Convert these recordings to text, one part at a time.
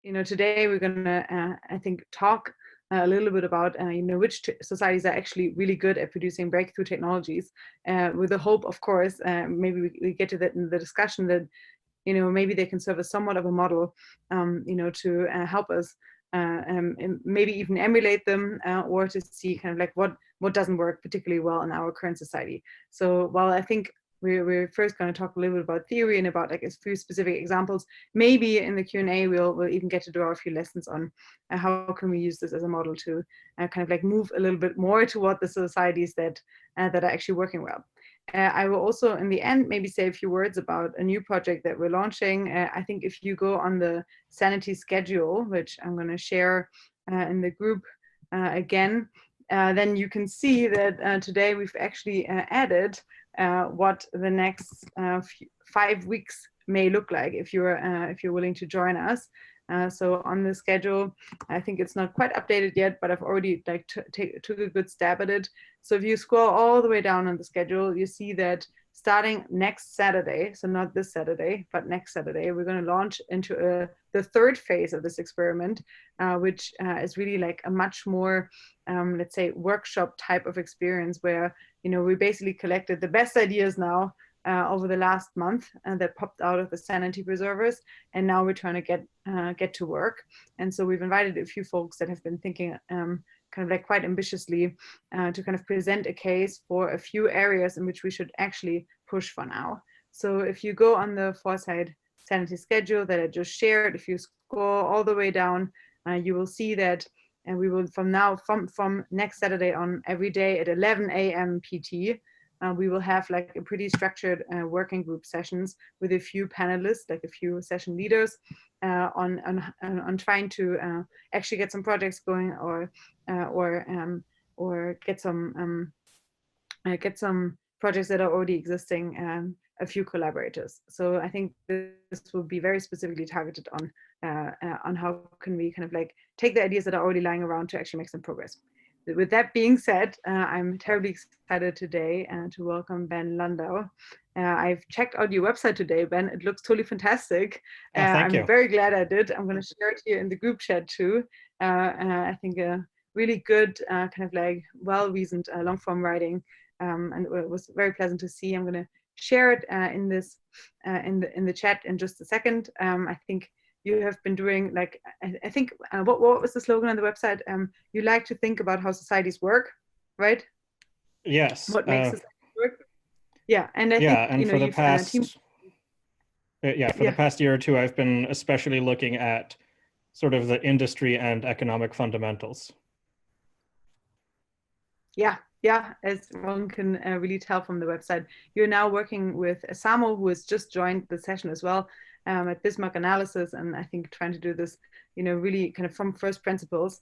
Today we're going to, I think, talk a little bit about, which societies are actually really good at producing breakthrough technologies, with the hope, of course, maybe we get to that in the discussion that, maybe they can serve as somewhat of a model, to help us, maybe even emulate them, or to see kind of like what doesn't work particularly well in our current society. So while I think we're first going to talk a little bit about theory and about like a few specific examples. Maybe in the Q&A we'll even get to draw a few lessons on how can we use this as a model to kind of like move a little bit more toward the societies that are actually working well. I will also, in the end, maybe say a few words about a new project that we're launching. I think if you go on the Sanity schedule, which I'm going to share in the group again, then you can see that today we've actually added what the next 5 weeks may look like if you're willing to join us. So on the schedule, I think it's not quite updated yet, but I've already took a good stab at it. So if you scroll all the way down on the schedule, you see that starting next Saturday, so not this Saturday, but next Saturday, we're going to launch into the third phase of this experiment, which is really like a much more, let's say, workshop type of experience where, we basically collected the best ideas now over the last month that popped out of the Sanity Preservers, and now we're trying to get to work. And so we've invited a few folks that have been thinking kind of like quite ambitiously to kind of present a case for a few areas in which we should actually push for now. So if you go on the Foresight Sanity schedule that I just shared, if you scroll all the way down, you will see that and we will from next Saturday on every day at 11 a.m. PT, we will have like a pretty structured working group sessions with a few panelists, like a few session leaders, on trying to actually get some projects going or get some projects that are already existing, a few collaborators. So I think this will be very specifically targeted on how can we kind of like take the ideas that are already lying around to actually make some progress. With that being said, I'm terribly excited today to welcome Ben Landau. I've checked out your website today, Ben. It looks totally fantastic. Thank you. I'm very glad I did. I'm going to share it here in the group chat too. I think a really good kind of like well-reasoned long form writing, and it was very pleasant to see. I'm going to share it in this in the chat in just a second. I think you have been doing like I think what was the slogan on the website? You like to think about how societies work, right? Yes. What makes society work? Yeah, and I think and for the past the past year or two, I've been especially looking at sort of the industry and economic fundamentals. Yeah, as one can really tell from the website, you're now working with Samo, who has just joined the session as well, at Bismarck Analysis, and I think trying to do this, really kind of from first principles.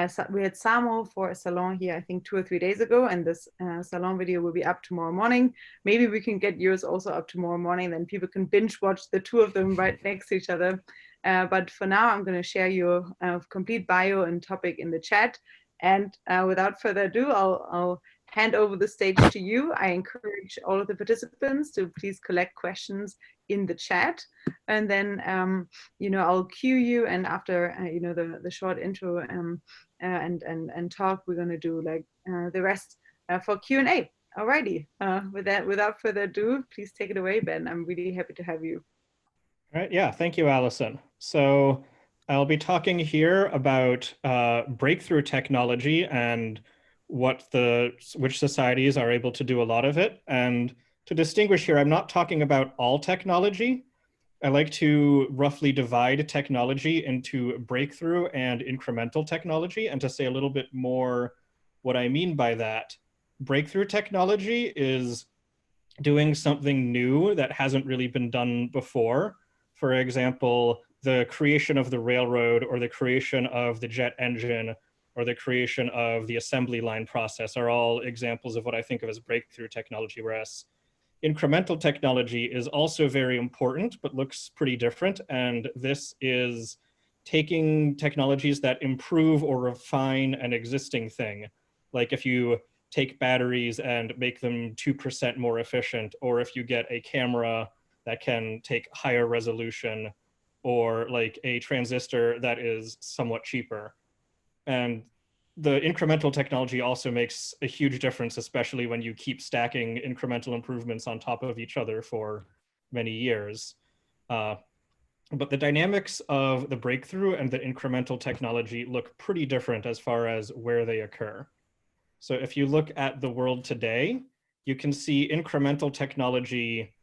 So we had Samo for a salon here, I think 2 or 3 days ago, and this salon video will be up tomorrow morning. Maybe we can get yours also up tomorrow morning, then people can binge watch the two of them right next to each other. But for now, I'm going to share your complete bio and topic in the chat. And without further ado, I'll hand over the stage to you. I encourage all of the participants to please collect questions in the chat, and then I'll cue you. And after the short intro and talk, we're going to do like the rest for Q&A. Alrighty. With that, without further ado, please take it away, Ben. I'm really happy to have you. All right. Yeah. Thank you, Allison. So I'll be talking here about breakthrough technology and which societies are able to do a lot of it. And to distinguish here, I'm not talking about all technology. I like to roughly divide technology into breakthrough and incremental technology. And to say a little bit more what I mean by that, breakthrough technology is doing something new that hasn't really been done before. For example, the creation of the railroad or the creation of the jet engine or the creation of the assembly line process are all examples of what I think of as breakthrough technology, whereas incremental technology is also very important, but looks pretty different. And this is taking technologies that improve or refine an existing thing. Like if you take batteries and make them 2% more efficient, or if you get a camera that can take higher resolution, or like a transistor that is somewhat cheaper. And the incremental technology also makes a huge difference, especially when you keep stacking incremental improvements on top of each other for many years. But the dynamics of the breakthrough and the incremental technology look pretty different as far as where they occur. So if you look at the world today, you can see incremental technology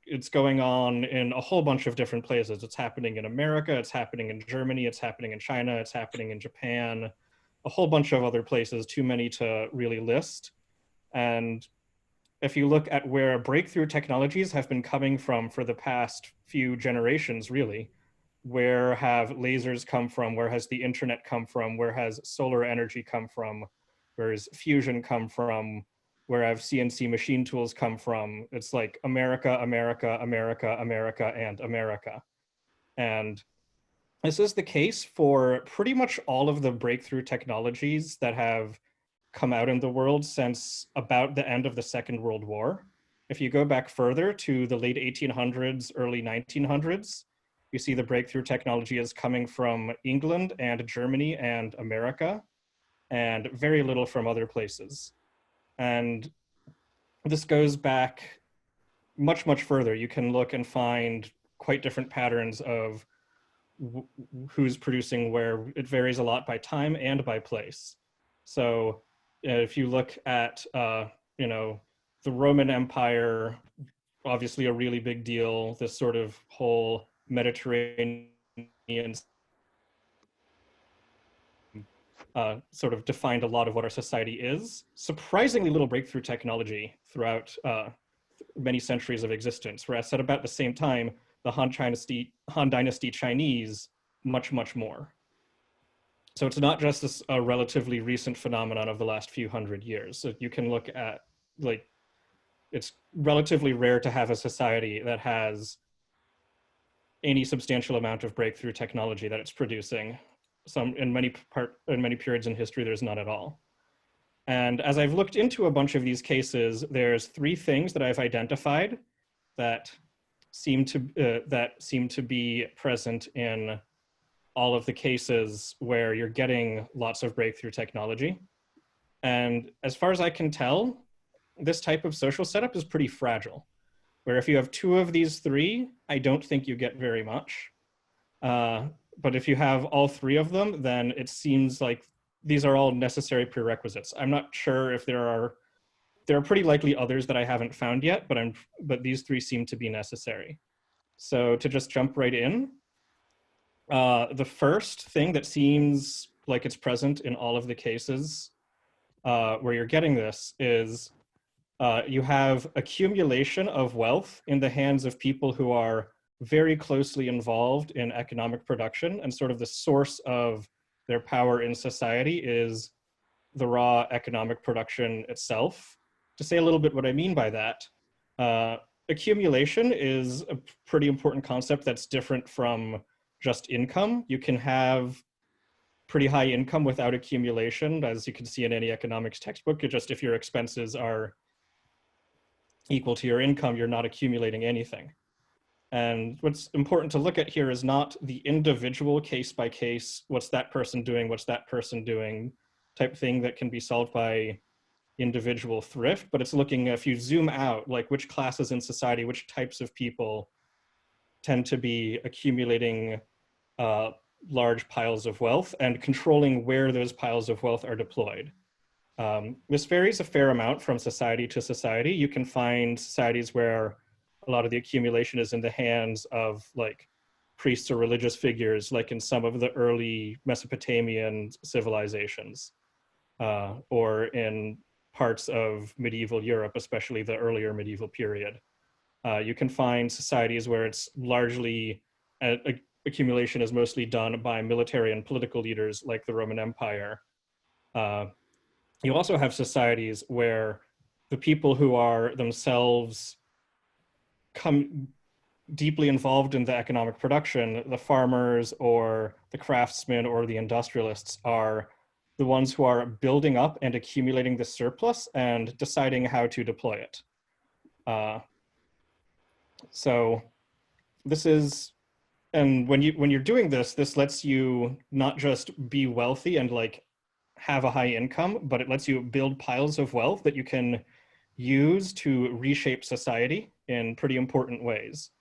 it's going on in a whole bunch of different places. It's happening in America, it's happening in Germany, it's happening in China, it's happening in Japan, a whole bunch of other places, too many to really list. And if you look at where breakthrough technologies have been coming from for the past few generations, really, where have lasers come from? Where has the internet come from? Where has solar energy come from? Where has fusion come from? Where have CNC machine tools come from? It's like America, America, America, America, and America. And this is the case for pretty much all of the breakthrough technologies that have come out in the world since about the end of the Second World War. If you go back further to the late 1800s, early 1900s, you see the breakthrough technology is coming from England and Germany and America, and very little from other places. And this goes back much, much further. You can look and find quite different patterns of who's producing where. It varies a lot by time and by place. So if you look at, the Roman Empire, obviously a really big deal, this sort of whole Mediterranean sort of defined a lot of what our society is. Surprisingly little breakthrough technology throughout many centuries of existence, whereas at about the same time, the Han Dynasty Chinese, much, much more. So it's not just a relatively recent phenomenon of the last few hundred years. So you can look at, like, it's relatively rare to have a society that has any substantial amount of breakthrough technology that it's producing. In many periods in history, there's none at all. And as I've looked into a bunch of these cases, there's three things that I've identified that seem to be present in all of the cases where you're getting lots of breakthrough technology. And as far as I can tell, this type of social setup is pretty fragile, where if you have two of these three, I don't think you get very much. But if you have all three of them, then it seems like these are all necessary prerequisites. I'm not sure if there are pretty likely others that I haven't found yet, but these three seem to be necessary. So to just jump right in, the first thing that seems like it's present in all of the cases where you're getting this is you have accumulation of wealth in the hands of people who are very closely involved in economic production, and sort of the source of their power in society is the raw economic production itself. To say a little bit what I mean by that, accumulation is a pretty important concept that's different from just income. You can have pretty high income without accumulation, as you can see in any economics textbook. Just if your expenses are equal to your income, you're not accumulating anything. And what's important to look at here is not the individual case by case, what's that person doing type thing that can be solved by individual thrift, but it's looking, if you zoom out, like which classes in society, which types of people tend to be accumulating large piles of wealth and controlling where those piles of wealth are deployed. This varies a fair amount from society to society. You can find societies where a lot of the accumulation is in the hands of like priests or religious figures, like in some of the early Mesopotamian civilizations, or in parts of medieval Europe, especially the earlier medieval period. You can find societies where it's largely, accumulation is mostly done by military and political leaders like the Roman Empire. You also have societies where the people who are themselves deeply involved in the economic production, the farmers or the craftsmen or the industrialists, are the ones who are building up and accumulating the surplus and deciding how to deploy it. So this is and when you're doing this, this lets you not just be wealthy and like have a high income, but it lets you build piles of wealth that you can use to reshape society in pretty important ways.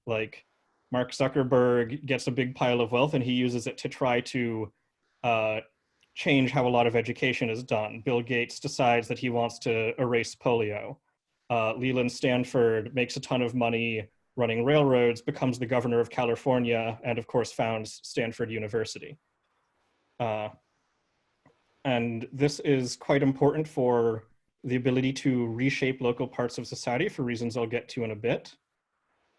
Like Mark Zuckerberg gets a big pile of wealth and he uses it to try to uh, change how a lot of education is done. Bill Gates decides that he wants to erase polio. Leland Stanford makes a ton of money running railroads, becomes the governor of California, and of course founds Stanford University. Uh, and this is quite important for the ability to reshape local parts of society for reasons I'll get to in a bit.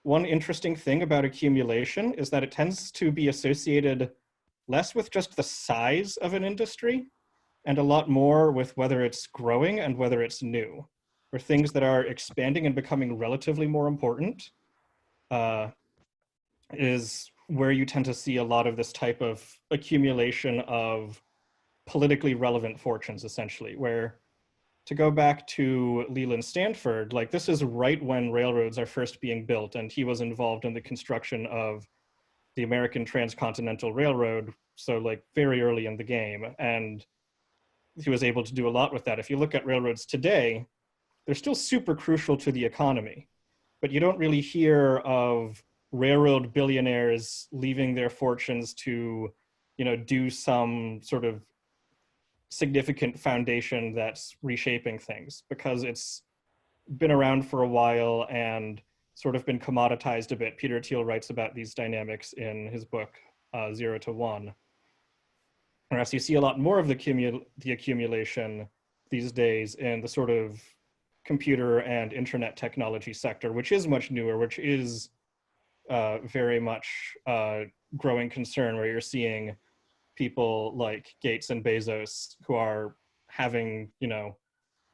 One interesting thing about accumulation is that it tends to be associated less with just the size of an industry and a lot more with whether it's growing and whether it's new, or things that are expanding and becoming relatively more important is where you tend to see a lot of this type of accumulation of politically relevant fortunes, essentially, where to go back to Leland Stanford, like this is right when railroads are first being built, and he was involved in the construction of the American Transcontinental Railroad, so like very early in the game, and he was able to do a lot with that. If you look at railroads today, they're still super crucial to the economy, but you don't really hear of railroad billionaires leaving their fortunes to, you know, do some sort of significant foundation that's reshaping things, because it's been around for a while and sort of been commoditized a bit. Peter Thiel writes about these dynamics in his book, 0 to 1. Whereas you see a lot more of the accumulation these days in the sort of computer and internet technology sector, which is much newer, which is very much growing concern, where you're seeing people like Gates and Bezos who are having, you know,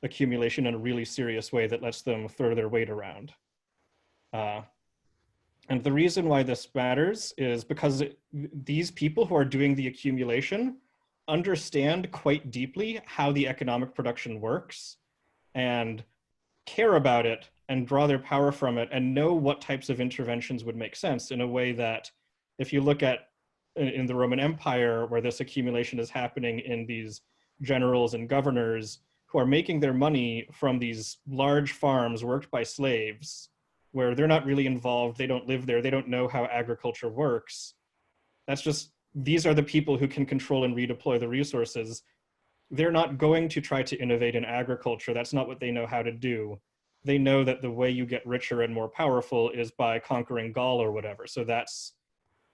accumulation in a really serious way that lets them throw their weight around. And the reason why this matters is because these people who are doing the accumulation understand quite deeply how the economic production works and care about it and draw their power from it and know what types of interventions would make sense in a way that if you look at in the Roman Empire, where this accumulation is happening in these generals and governors who are making their money from these large farms worked by slaves, where they're not really involved, they don't live there, they don't know how agriculture works. That's just, these are the people who can control and redeploy the resources. They're not going to try to innovate in agriculture. That's not what they know how to do. They know that the way you get richer and more powerful is by conquering Gaul or whatever. So that's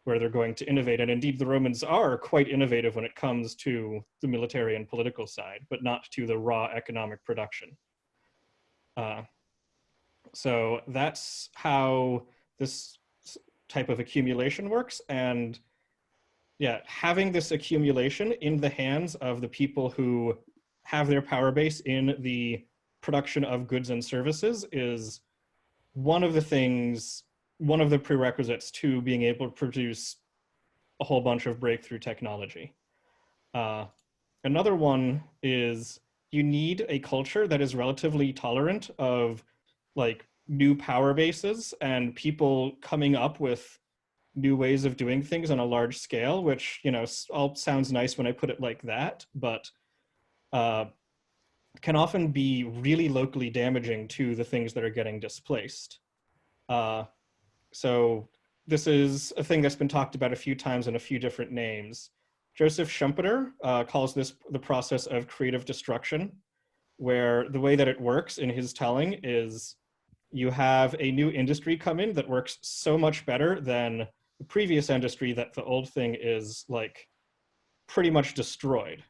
where they're going to innovate. And indeed, the Romans are quite innovative when it comes to the military and political side, but not to the raw economic production. So that's how this type of accumulation works. And yeah, having this accumulation in the hands of the people who have their power base in the production of goods and services is one of the things, one of the prerequisites to being able to produce a whole bunch of breakthrough technology. Another one is you need a culture that is relatively tolerant of like new power bases and people coming up with new ways of doing things on a large scale, which, you know, all sounds nice when I put it like that, but can often be really locally damaging to the things that are getting displaced. So this is a thing that's been talked about a few times in a few different names. Joseph Schumpeter calls this the process of creative destruction, where the way that it works in his telling is you have a new industry come in that works so much better than the previous industry that the old thing is like pretty much destroyed.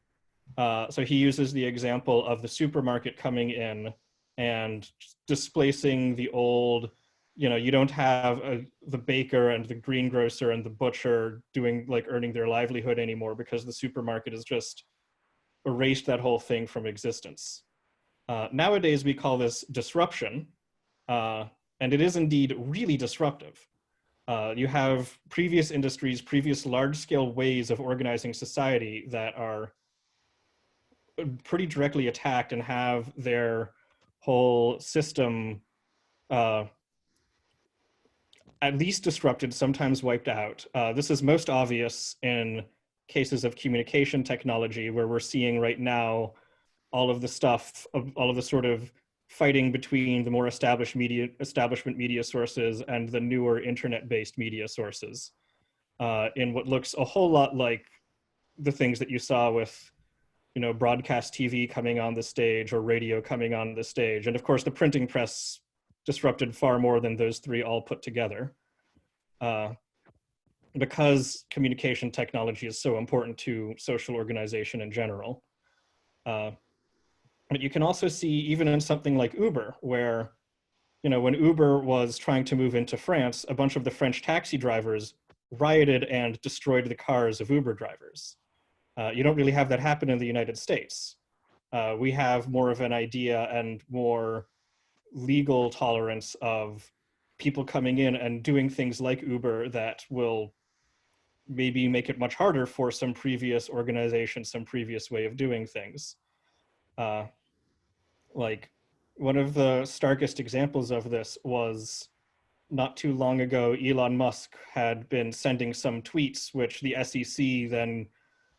So he uses the example of the supermarket coming in and displacing the old, you know, you don't have the baker and the greengrocer and the butcher doing like earning their livelihood anymore because the supermarket has just erased that whole thing from existence. Nowadays, we call this disruption, and it is indeed really disruptive. You have previous industries, previous large-scale ways of organizing society that are pretty directly attacked and have their whole system at least disrupted, sometimes wiped out. This is most obvious in cases of communication technology, where we're seeing right now all of the stuff, all of the sort of fighting between the more establishment media sources and the newer internet-based media sources, in what looks a whole lot like the things that you saw with, broadcast TV coming on the stage or radio coming on the stage. And of course, the printing press disrupted far more than those three all put together. Because communication technology is so important to social organization in general. But you can also see even in something like Uber, where, when Uber was trying to move into France, a bunch of the French taxi drivers rioted and destroyed the cars of Uber drivers. You don't really have that happen in the United States. We have more of an idea and more legal tolerance of people coming in and doing things like Uber that will maybe make it much harder for some previous organization, some previous way of doing things. Like one of the starkest examples of this was not too long ago, Elon Musk had been sending some tweets, which the SEC then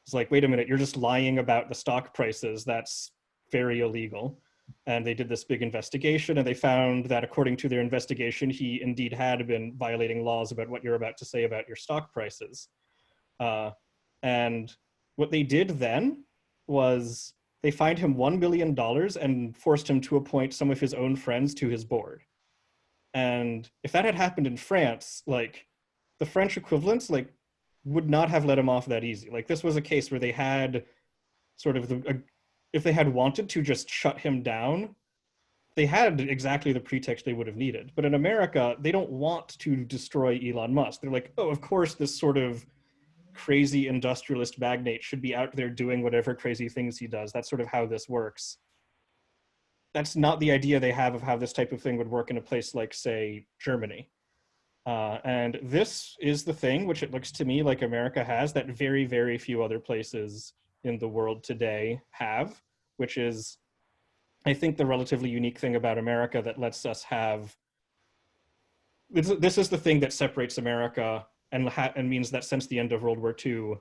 was like, wait a minute, you're just lying about the stock prices. That's very illegal. And they did this big investigation, and they found that according to their investigation, he indeed had been violating laws about what you're about to say about your stock prices. And what they did then was they fined him $1 million and forced him to appoint some of his own friends to his board. And if that had happened in France, like the French equivalents, like would not have let him off that easy. Like this was a case where they had sort of if they had wanted to just shut him down, they had exactly the pretext they would have needed. But in America, they don't want to destroy Elon Musk. They're like, oh, of course, this sort of crazy industrialist magnate should be out there doing whatever crazy things he does. That's sort of how this works. That's not the idea they have of how this type of thing would work in a place like, say, Germany. And this is the thing, which it looks to me like America has, that very, very few other places in the world today have, which is, I think, the relatively unique thing about America that lets us have, this is the thing that separates America and means that since the end of World War II,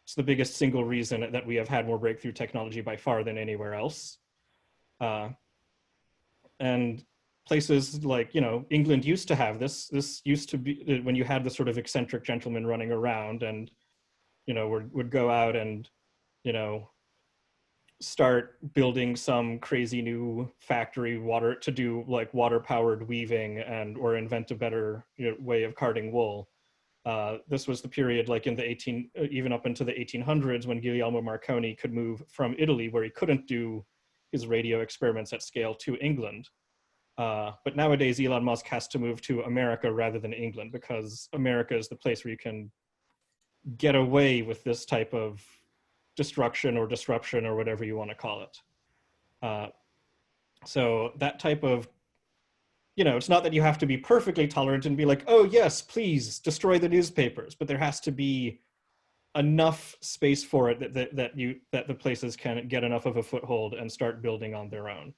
it's the biggest single reason that we have had more breakthrough technology by far than anywhere else. And places like, England used to have this. This used to be when you had the sort of eccentric gentleman running around and, would go out and, start building some crazy new factory to do like water powered weaving or invent a better way of carding wool. This was the period like in the even up into the 1800s when Guglielmo Marconi could move from Italy, where he couldn't do his radio experiments at scale, to England. But nowadays, Elon Musk has to move to America rather than England, because America is the place where you can get away with this type of destruction or disruption or whatever you want to call it. So that type of, it's not that you have to be perfectly tolerant and be like, oh yes, please destroy the newspapers, but there has to be enough space for it that the places can get enough of a foothold and start building on their own.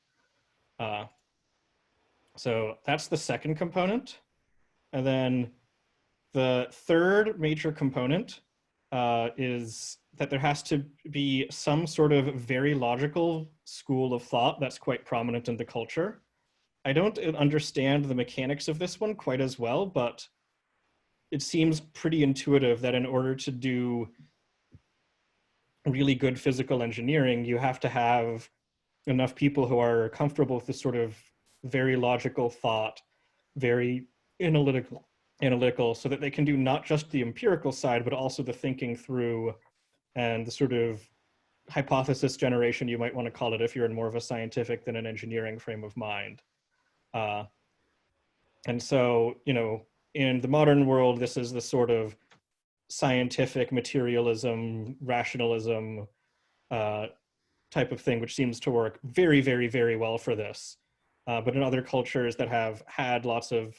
So that's the second component. And then the third major component is that there has to be some sort of very logical school of thought that's quite prominent in the culture. I don't understand the mechanics of this one quite as well, but it seems pretty intuitive that in order to do really good physical engineering, you have to have enough people who are comfortable with this sort of very logical thought, very analytical, so that they can do not just the empirical side, but also the thinking through and the sort of hypothesis generation, you might want to call it, if you're in more of a scientific than an engineering frame of mind. And so, in the modern world, this is the sort of scientific materialism, rationalism type of thing, which seems to work very, very, very well for this. But in other cultures that have had lots of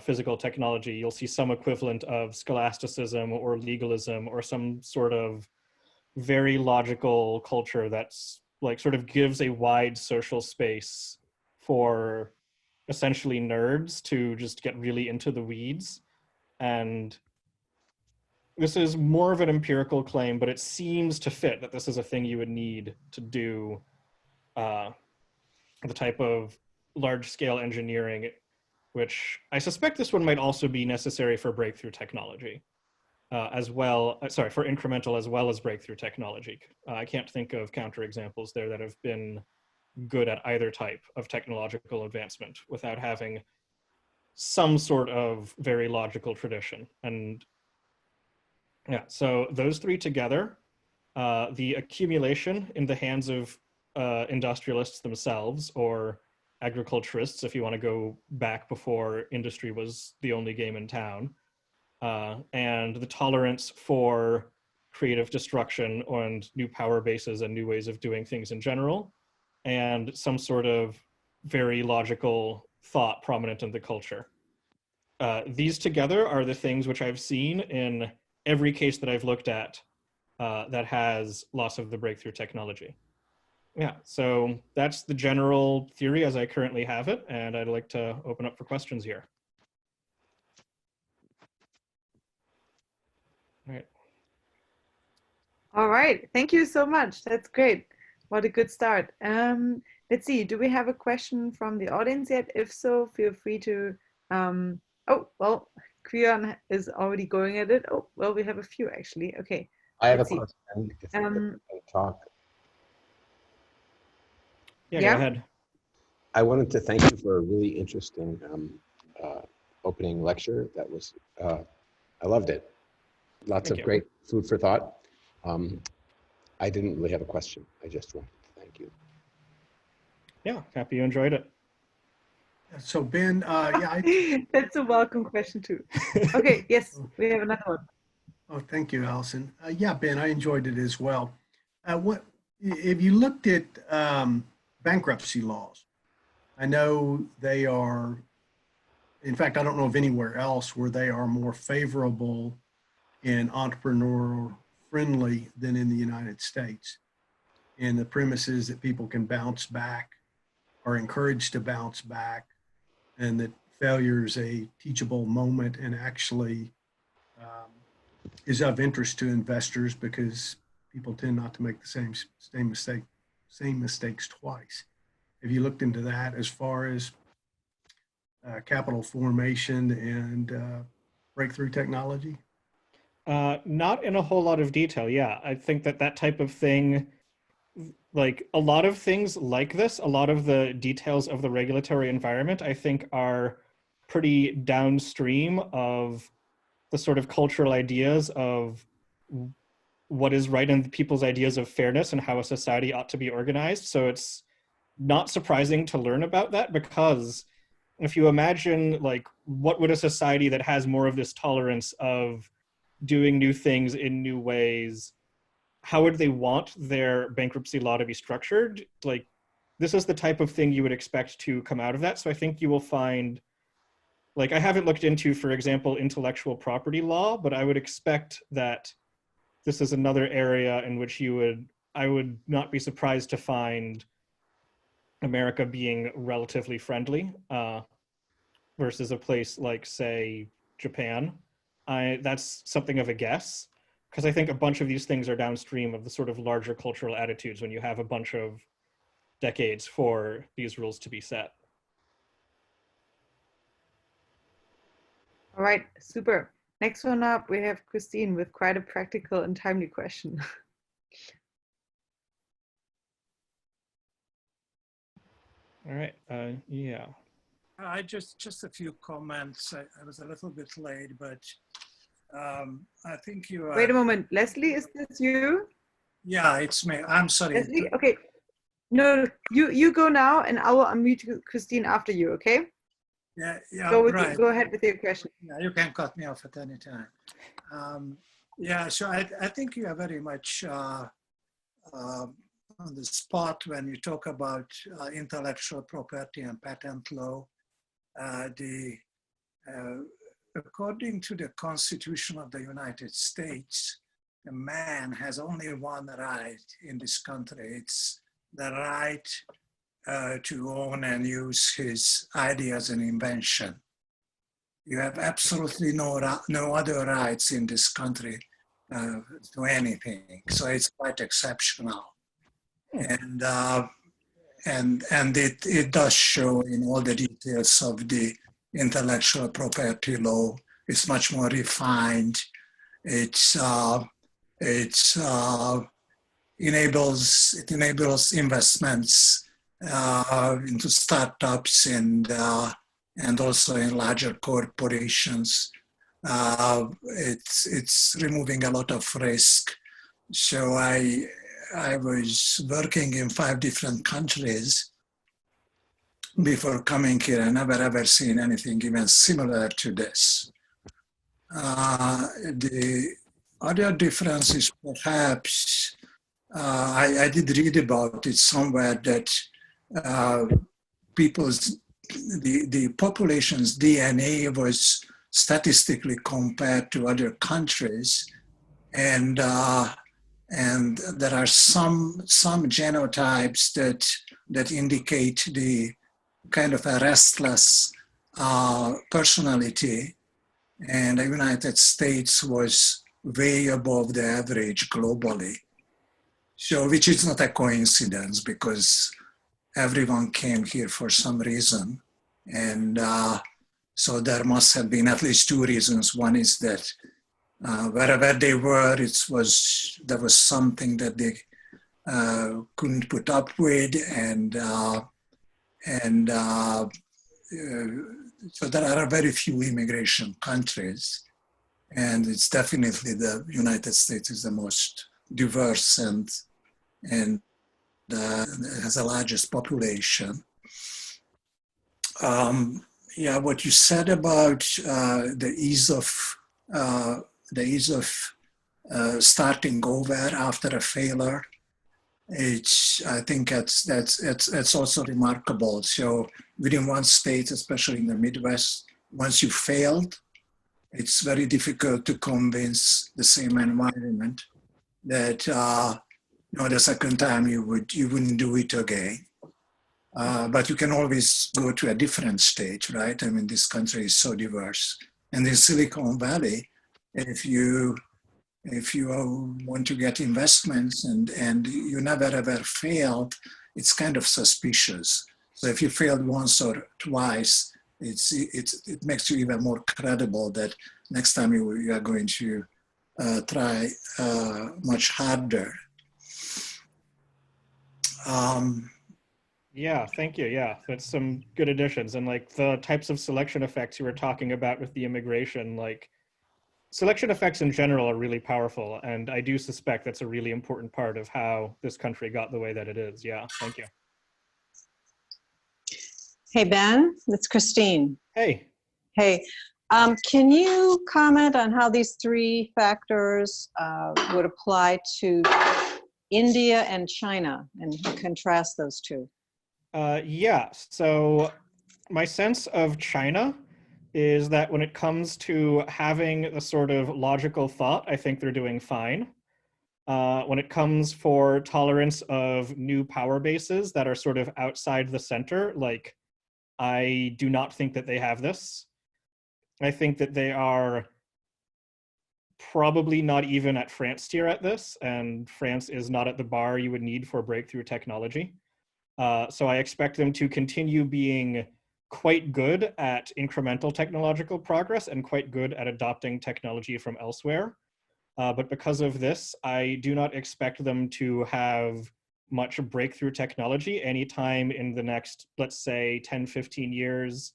physical technology, you'll see some equivalent of scholasticism or legalism or some sort of very logical culture that's like sort of gives a wide social space for essentially nerds to just get really into the weeds. And this is more of an empirical claim, but it seems to fit that this is a thing you would need to do the type of large-scale engineering, which I suspect this one might also be necessary for breakthrough technology as well. Sorry, for incremental as well as breakthrough technology. I can't think of counterexamples there that have been good at either type of technological advancement without having some sort of very logical tradition. And yeah, so those three together, the accumulation in the hands of industrialists themselves, or agriculturists, if you want to go back before industry was the only game in town, and the tolerance for creative destruction and new power bases and new ways of doing things in general, and some sort of very logical thought prominent in the culture. These together are the things which I've seen in every case that I've looked at that has loss of the breakthrough technology. Yeah, so that's the general theory as I currently have it, and I'd like to open up for questions here. All right. All right, thank you so much. That's great. What a good start. Let's see, do we have a question from the audience yet? If so, feel free to, oh, well, Kriyan is already going at it. Oh, well, we have a few actually. Okay. I have a let's see. question. If I can talk. Yeah, go ahead. I wanted to thank you for a really interesting opening lecture. That was, I loved it. Lots of great food for thought. I didn't really have a question. I just wanted to thank you. Yeah, happy you enjoyed it. So Ben, yeah. That's a welcome question too. Okay, yes, we have another one. Oh, thank you, Allison. Yeah, Ben, I enjoyed it as well. What if you looked at bankruptcy laws? I know they are, in fact, I don't know of anywhere else where they are more favorable and entrepreneurial friendly than in the United States. And the premise is that people can bounce back, are encouraged to bounce back, and that failure is a teachable moment and actually is of interest to investors because people tend not to make the same mistakes twice. Have you looked into that as far as capital formation and breakthrough technology? Not in a whole lot of detail. Yeah, I think that that type of thing, like a lot of things like this, a lot of the details of the regulatory environment, I think are pretty downstream of the sort of cultural ideas of what is right in people's ideas of fairness and how a society ought to be organized. So it's not surprising to learn about that, because if you imagine, like, what would a society that has more of this tolerance of doing new things in new ways, how would they want their bankruptcy law to be structured? Like, this is the type of thing you would expect to come out of that. So I think you will find, like, I haven't looked into, for example, intellectual property law, but I would expect that this is another area in which I would not be surprised to find America being relatively friendly versus a place like, say, Japan. That's something of a guess, because I think a bunch of these things are downstream of the sort of larger cultural attitudes when you have a bunch of decades for these rules to be set. All right, super. Next one up, we have Christine with quite a practical and timely question. All right, yeah. I just a few comments. I was a little bit late, but I think you are. Wait a moment, Leslie, is this you? Yeah, it's me. I'm sorry. Leslie, okay. No, you go now, and I will unmute Christine after you. Okay? Yeah, right. Go ahead with your question. Yeah, you can cut me off at any time. Yeah, so I think you are very much on the spot when you talk about intellectual property and patent law. According to the Constitution of the United States, a man has only one right in this country. It's the right to own and use his ideas and invention. You have absolutely no other rights in this country to anything. So it's quite exceptional. And it does show in all the details of the intellectual property law. It's much more refined. It enables investments into startups and also in larger corporations. It's removing a lot of risk. So I was working in 5 different countries before coming here. I never ever seen anything even similar to this. The other difference is perhaps, I did read about it somewhere, that the population's DNA was statistically compared to other countries, and there are some genotypes that indicate the kind of a restless personality, and the United States was way above the average globally. So, which is not a coincidence, because everyone came here for some reason, and so there must have been at least 2 reasons. One is that wherever they were, there was something that they couldn't put up with, and so there are very few immigration countries, and it's definitely the United States is the most diverse and has the largest population. Yeah, what you said about the ease of starting over after a failure, I think it's also remarkable. So within one state, especially in the Midwest, once you failed, it's very difficult to convince the same environment that the second time you wouldn't do it again. But you can always go to a different state, right? I mean, this country is so diverse. And in Silicon Valley, if you want to get investments and you never ever failed, it's kind of suspicious. So if you failed once or twice, it makes you even more credible that next time you are going to try much harder. Yeah, thank you. Yeah, that's some good additions. And like the types of selection effects you were talking about with the immigration, like selection effects in general are really powerful. And I do suspect that's a really important part of how this country got the way that it is. Yeah, thank you. Hey, Ben, it's Christine. Hey. Hey, can you comment on how these 3 factors would apply to India and China and contrast those 2? Yeah, so my sense of China is that when it comes to having a sort of logical thought, I think they're doing fine. When it comes for tolerance of new power bases that are sort of outside the center, like I do not think that they have this. I think that they are probably not even at France tier at this, and France is not at the bar you would need for breakthrough technology. So I expect them to continue being quite good at incremental technological progress and quite good at adopting technology from elsewhere. But because of this, I do not expect them to have much breakthrough technology anytime in the next, let's say, 10, 15 years.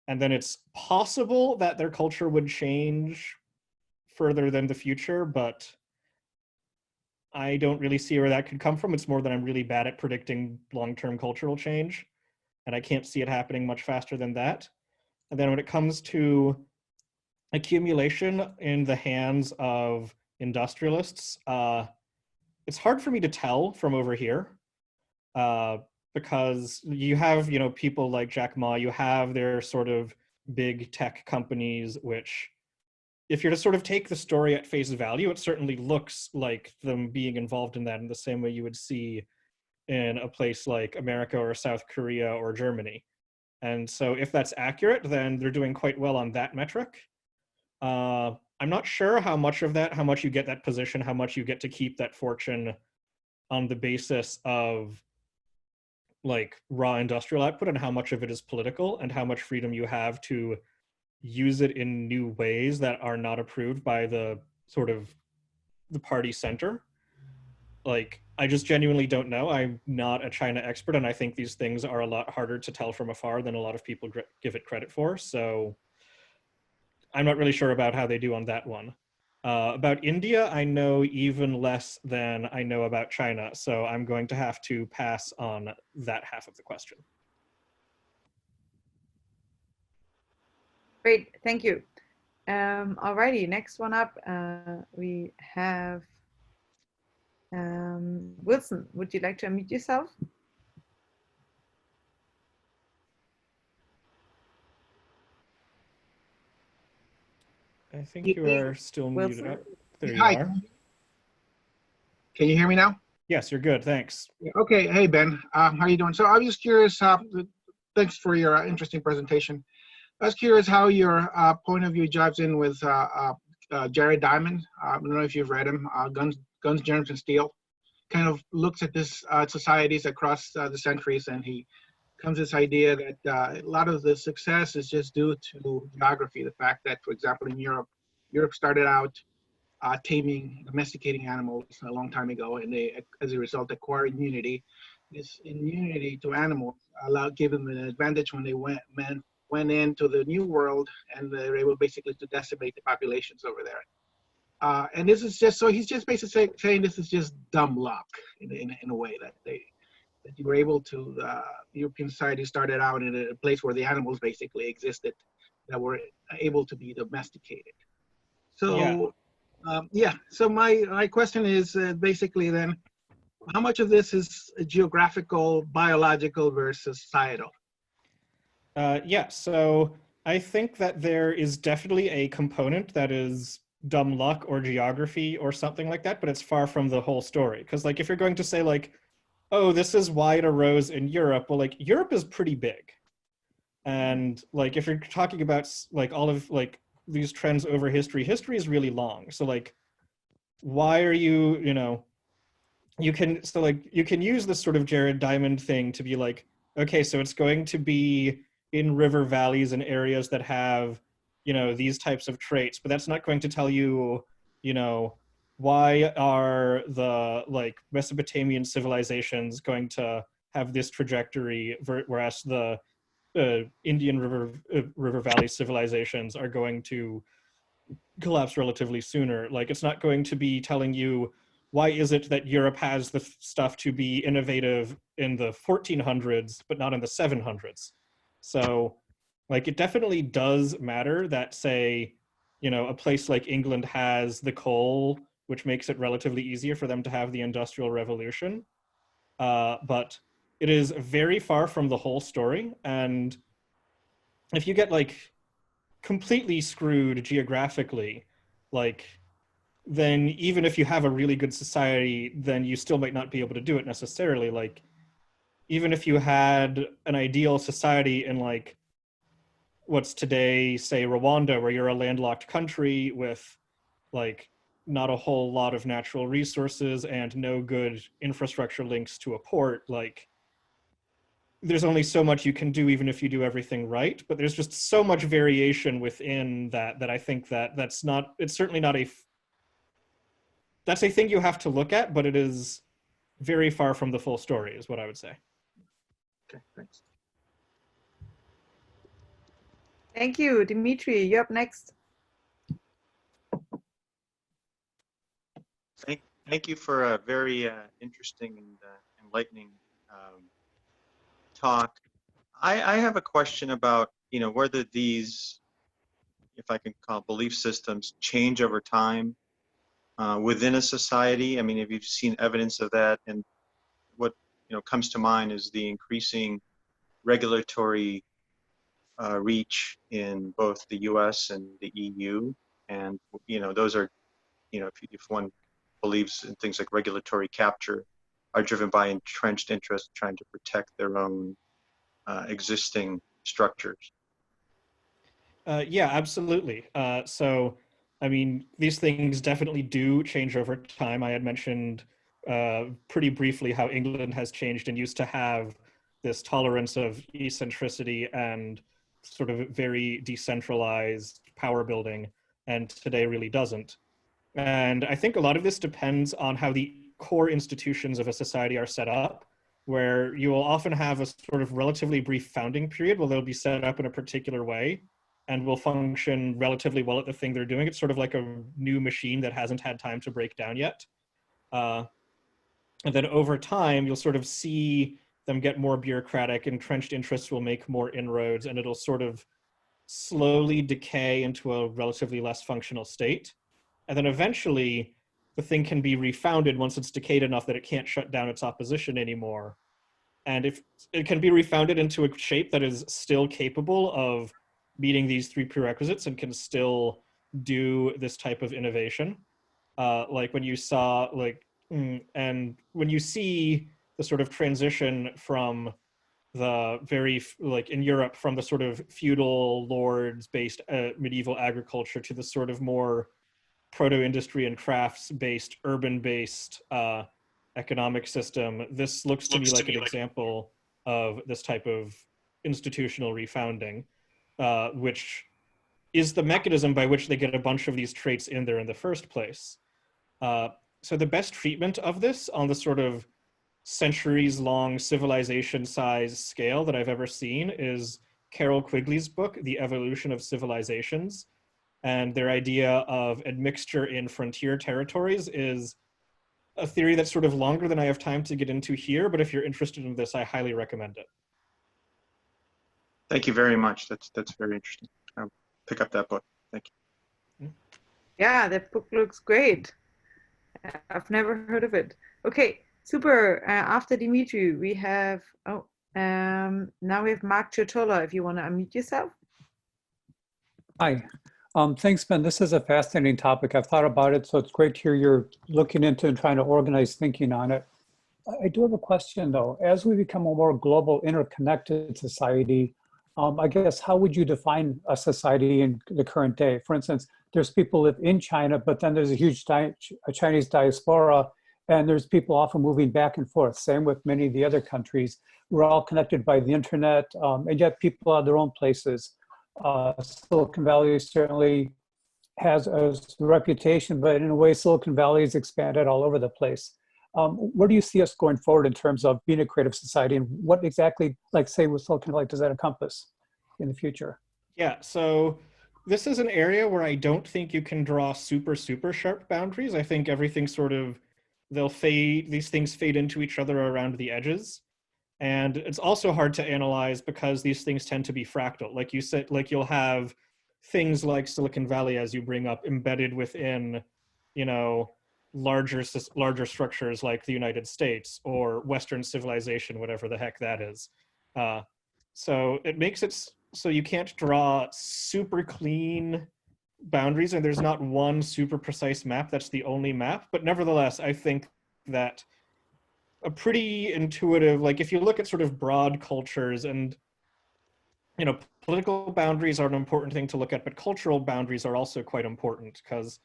And then it's possible that their culture would change further than the future, but I don't really see where that could come from. It's more that I'm really bad at predicting long-term cultural change, and I can't see it happening much faster than that. And then when it comes to accumulation in the hands of industrialists, it's hard for me to tell from over here, because you have, people like Jack Ma, you have their sort of big tech companies, which if you're to sort of take the story at face value, it certainly looks like them being involved in that in the same way you would see in a place like America or South Korea or Germany. And so if that's accurate, then they're doing quite well on that metric. I'm not sure how much of that, how much you get that position, how much you get to keep that fortune on the basis of like raw industrial output, and how much of it is political, and how much freedom you have to use it in new ways that are not approved by the sort of the party center. Like, I just genuinely don't know. I'm not a China expert, and I think these things are a lot harder to tell from afar than a lot of people give it credit for. So I'm not really sure about how they do on that one. About India, I know even less than I know about China, so I'm going to have to pass on that half of the question. Great, thank you. Alrighty, next one up, we have Wilson. Would you like to unmute yourself? I think you are still muted up. There you Hi. are. Can you hear me now? Yes, you're good. Thanks. Okay. Hey, Ben. How are you doing? So I was just curious. Thanks for your interesting presentation. I was curious how your point of view jives in with Jared Diamond. I don't know if you've read him. Guns, Germs, and Steel. Kind of looks at this societies across the centuries, and he comes to this idea that a lot of the success is just due to geography. The fact that, for example, in Europe started out taming, domesticating animals a long time ago, and they, as a result, acquired immunity. This immunity to animals gave them an advantage when they went into the New World, and they were able basically to decimate the populations over there. And this is just, so he's just basically saying this is just dumb luck in a way that you were able to, European society started out in a place where the animals basically existed that were able to be domesticated. So, so my question is basically then, how much of this is geographical, biological versus societal? Yeah, so I think that there is definitely a component that is dumb luck or geography or something like that, but it's far from the whole story. Because like if you're going to say like, oh, this is why it arose in Europe, well, like Europe is pretty big. And like if you're talking about like all of like these trends over history is really long. So like, why are you, you can, so like you can use this sort of Jared Diamond thing to be like, okay, so it's going to be in river valleys and areas that have, these types of traits, but that's not going to tell you, why are the like Mesopotamian civilizations going to have this trajectory, whereas the Indian river valley civilizations are going to collapse relatively sooner. Like it's not going to be telling you why is it that Europe has the stuff to be innovative in the 1400s, but not in the 700s. So like it definitely does matter that say, a place like England has the coal, which makes it relatively easier for them to have the Industrial Revolution. But it is very far from the whole story. And if you get like completely screwed geographically, like then even if you have a really good society, then you still might not be able to do it necessarily. Like even if you had an ideal society in like what's today, say Rwanda, where you're a landlocked country with like not a whole lot of natural resources and no good infrastructure links to a port, like there's only so much you can do even if you do everything right, but there's just so much variation within that I think that's not, it's certainly not that's a thing you have to look at, but it is very far from the full story is what I would say. Okay, thanks. Thank you. Dimitri, you're up next. Thank you for a very interesting and enlightening talk. I have a question about, whether these, if I can call belief systems, change over time within a society. I mean, if you've seen evidence of that, and what comes to mind is the increasing regulatory reach in both the U.S. and the EU, and those are, if one believes in things like regulatory capture, are driven by entrenched interests trying to protect their own existing structures. Yeah, absolutely. So, I mean, these things definitely do change over time. I had mentioned pretty briefly how England has changed and used to have this tolerance of eccentricity and sort of very decentralized power building, and today really doesn't. And I think a lot of this depends on how the core institutions of a society are set up, where you will often have a sort of relatively brief founding period where they'll be set up in a particular way and will function relatively well at the thing they're doing. It's sort of like a new machine that hasn't had time to break down yet. And then over time, you'll sort of see them get more bureaucratic, entrenched interests will make more inroads, and it'll sort of slowly decay into a relatively less functional state. And then eventually, the thing can be refounded once it's decayed enough that it can't shut down its opposition anymore. And if it can be refounded into a shape that is still capable of meeting these three prerequisites and can still do this type of innovation, like when you saw and when you see the sort of transition from the very, like in Europe, from the sort of feudal lords based medieval agriculture to the sort of more proto-industry and crafts based urban based economic system, this looks to me like an example of this type of institutional refounding, which is the mechanism by which they get a bunch of these traits in there in the first place. So the best treatment of this on the sort of centuries-long civilization size scale that I've ever seen is Carol Quigley's book, The Evolution of Civilizations. And their idea of admixture in frontier territories is a theory that's sort of longer than I have time to get into here, but if you're interested in this, I highly recommend it. Thank you very much. That's very interesting. I'll pick up that book. Thank you. Yeah, that book looks great. I've never heard of it. Okay, super. After Dimitri, we have, now we have Mark Chiotola, if you want to unmute yourself. Hi. Thanks, Ben. This is a fascinating topic. I've thought about it, so it's great to hear you're looking into and trying to organize thinking on it. I do have a question, though. As we become a more global, interconnected society, I guess, how would you define a society in the current day? For instance, there's people live in China, but then there's a huge Chinese diaspora, and there's people often moving back and forth. Same with many of the other countries. We're all connected by the internet, and yet people are their own places. Silicon Valley certainly has a reputation, but in a way, Silicon Valley is expanded all over the place. Where do you see us going forward in terms of being a creative society, and what exactly, like say with Silicon Valley, does that encompass in the future? Yeah, so this is an area where I don't think you can draw super sharp boundaries. I think everything sort of, these things fade into each other around the edges. And it's also hard to analyze because these things tend to be fractal. Like you said, like you'll have things like Silicon Valley, as you bring up, embedded within, you know, larger structures like the United States or Western civilization, whatever the heck that is. So it makes it so you can't draw super clean boundaries, and there's not one super precise map that's the only map. But nevertheless, I think that a pretty intuitive, like if you look at sort of broad cultures, and you know, political boundaries are an important thing to look at, but cultural boundaries are also quite important because,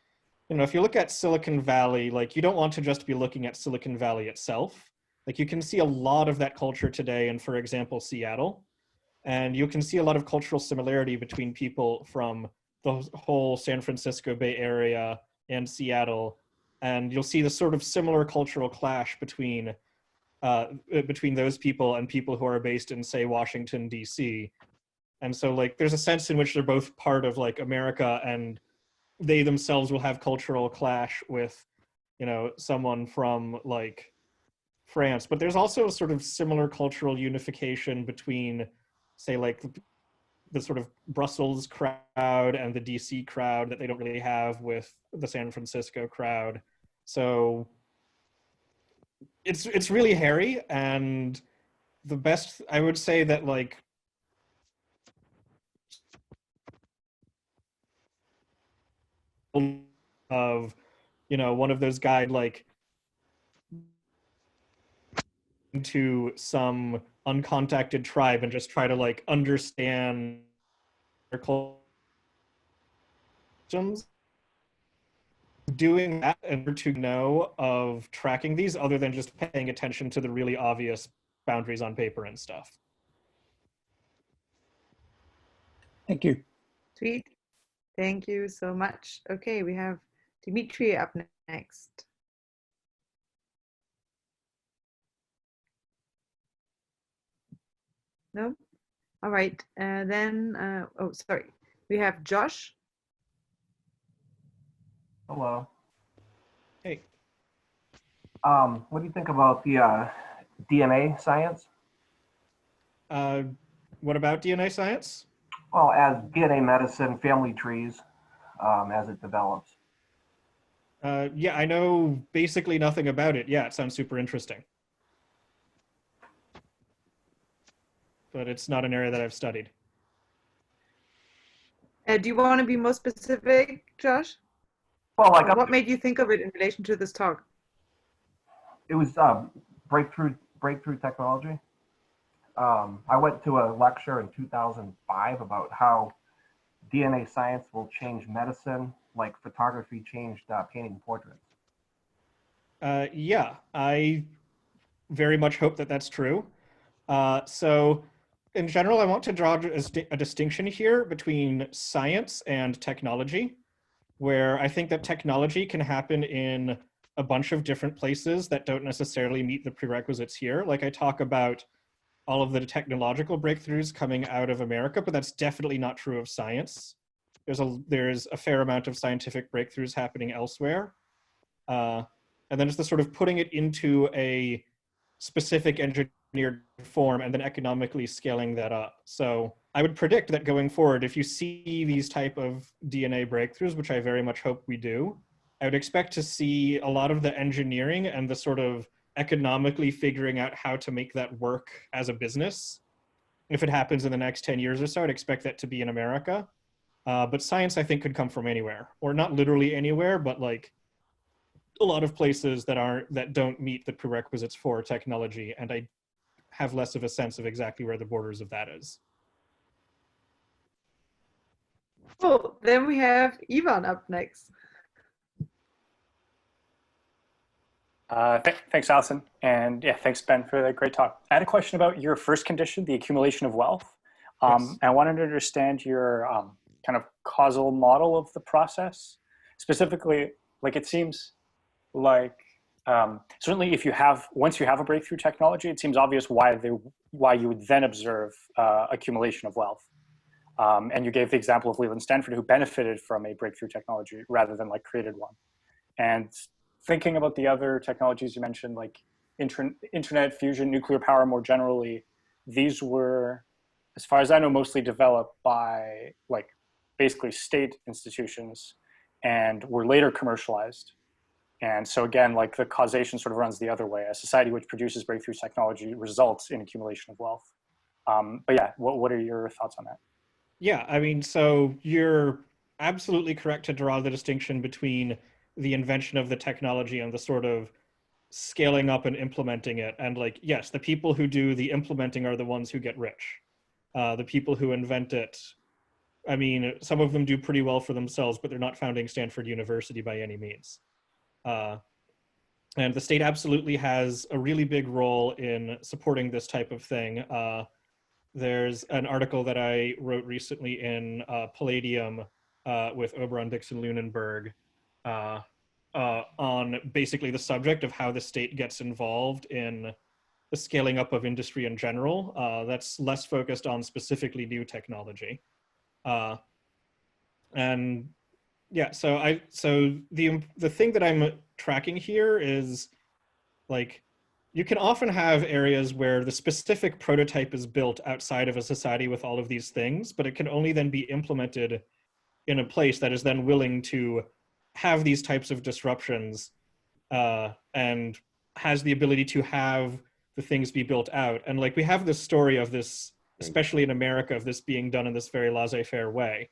you know, if you look at Silicon Valley, like you don't want to just be looking at Silicon Valley itself. Like you can see a lot of that culture today in, for example, Seattle, and you can see a lot of cultural similarity between people from the whole San Francisco Bay Area and Seattle, and you'll see the sort of similar cultural clash between those people and people who are based in, say, Washington, D.C. And so, like, there's a sense in which they're both part of, like, America, and they themselves will have cultural clash with, you know, someone from, like, France. But there's also a sort of similar cultural unification between, say, like, the sort of Brussels crowd and the D.C. crowd that they don't really have with the San Francisco crowd. So it's really hairy, and the best, I would say that, like, of, you know, one of those guys like to some uncontacted tribe and just try to like understand their customs. Doing that in order to know of tracking these other than just paying attention to the really obvious boundaries on paper and stuff. Thank you. Sweet. Thank you so much. Okay, we have Dimitri up next. No? All right, then, oh, sorry. We have Josh. Hello. Hey. What do you think about the DNA science? What about DNA science? Well, as DNA medicine, family trees, as it develops. Yeah, I know basically nothing about it. Yeah, it sounds super interesting. But it's not an area that I've studied. Do you want to be more specific, Josh? Well, like what made you think of it in relation to this talk? It was breakthrough technology. I went to a lecture in 2005 about how DNA science will change medicine, like photography changed painting portraits. Yeah, I very much hope that that's true. So in general, I want to draw a distinction here between science and technology, where I think that technology can happen in a bunch of different places that don't necessarily meet the prerequisites here. Like I talk about all of the technological breakthroughs coming out of America, but that's definitely not true of science. There's a fair amount of scientific breakthroughs happening elsewhere. And then it's the sort of putting it into a specific engineered form and then economically scaling that up. So I would predict that going forward, if you see these type of DNA breakthroughs, which I very much hope we do, I would expect to see a lot of the engineering and the sort of economically figuring out how to make that work as a business. If it happens in the next 10 years or so, I'd expect that to be in America. But science, I think, could come from anywhere, or not literally anywhere, but like a lot of places that don't meet the prerequisites for technology, and I have less of a sense of exactly where the borders of that is. Cool. Then we have Ivan up next. Thanks, Allison. And yeah, thanks, Ben, for that great talk. I had a question about your first condition, the accumulation of wealth. Yes. And I wanted to understand your kind of causal model of the process. Specifically, like it seems like certainly once you have a breakthrough technology, it seems obvious why you would then observe accumulation of wealth. And you gave the example of Leland Stanford, who benefited from a breakthrough technology rather than like created one. And thinking about the other technologies you mentioned, like internet, fusion, nuclear power more generally, these were, as far as I know, mostly developed by like basically state institutions and were later commercialized. And so again, like the causation sort of runs the other way. A society which produces breakthrough technology results in accumulation of wealth. But yeah, what are your thoughts on that? Yeah, I mean, so you're absolutely correct to draw the distinction between the invention of the technology and the sort of scaling up and implementing it. And like, yes, the people who do the implementing are the ones who get rich. The people who invent it, I mean, some of them do pretty well for themselves, but they're not founding Stanford University by any means. And the state absolutely has a really big role in supporting this type of thing. There's an article that I wrote recently in Palladium with Oberon, Dixon, Lunenburg on basically the subject of how the state gets involved in the scaling up of industry in general. That's less focused on specifically new technology. And yeah, so the thing that I'm tracking here is like, you can often have areas where the specific prototype is built outside of a society with all of these things, but it can only then be implemented in a place that is then willing to have these types of disruptions and has the ability to have the things be built out. And like, we have this story of this, especially in America, of this being done in this very laissez-faire way.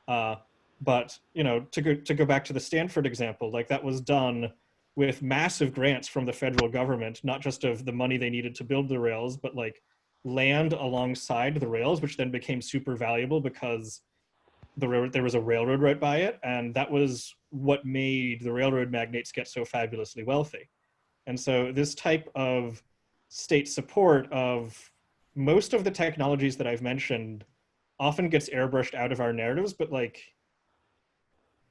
But, you know, to go back to the Stanford example, like that was done with massive grants from the federal government, not just of the money they needed to build the rails, but like land alongside the rails, which then became super valuable because there was a railroad right by it. And that was what made the railroad magnates get so fabulously wealthy. And so this type of state support of most of the technologies that I've mentioned often gets airbrushed out of our narratives, but like,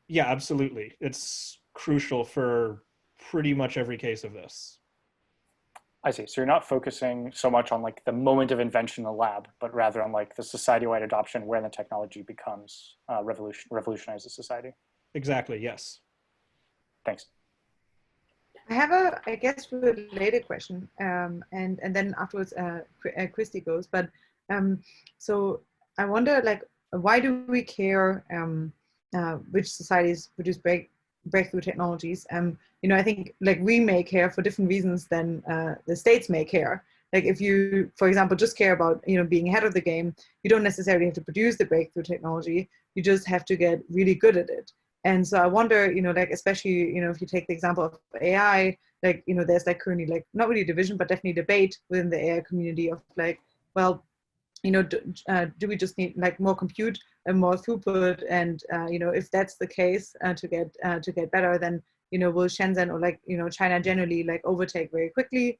yeah, absolutely. It's crucial for pretty much every case of this. I see. So you're not focusing so much on like the moment of invention in the lab, but rather on like the society-wide adoption where the technology becomes revolutionizes society. Exactly, yes. Thanks. I have a, I guess, related question, and then afterwards, Christy goes. But so I wonder, like, why do we care which societies produce breakthrough technologies? You know, I think like we may care for different reasons than the states may care. Like if you, for example, just care about, you know, being ahead of the game, you don't necessarily have to produce the breakthrough technology. You just have to get really good at it. And so I wonder, you know, like, especially, you know, if you take the example of AI, like, you know, there's like currently like not really division, but definitely debate within the AI community of like, well, you know, do we just need like more compute and more throughput? And, you know, if that's the case to get better, then, you know, will Shenzhen or like, you know, China generally like overtake very quickly,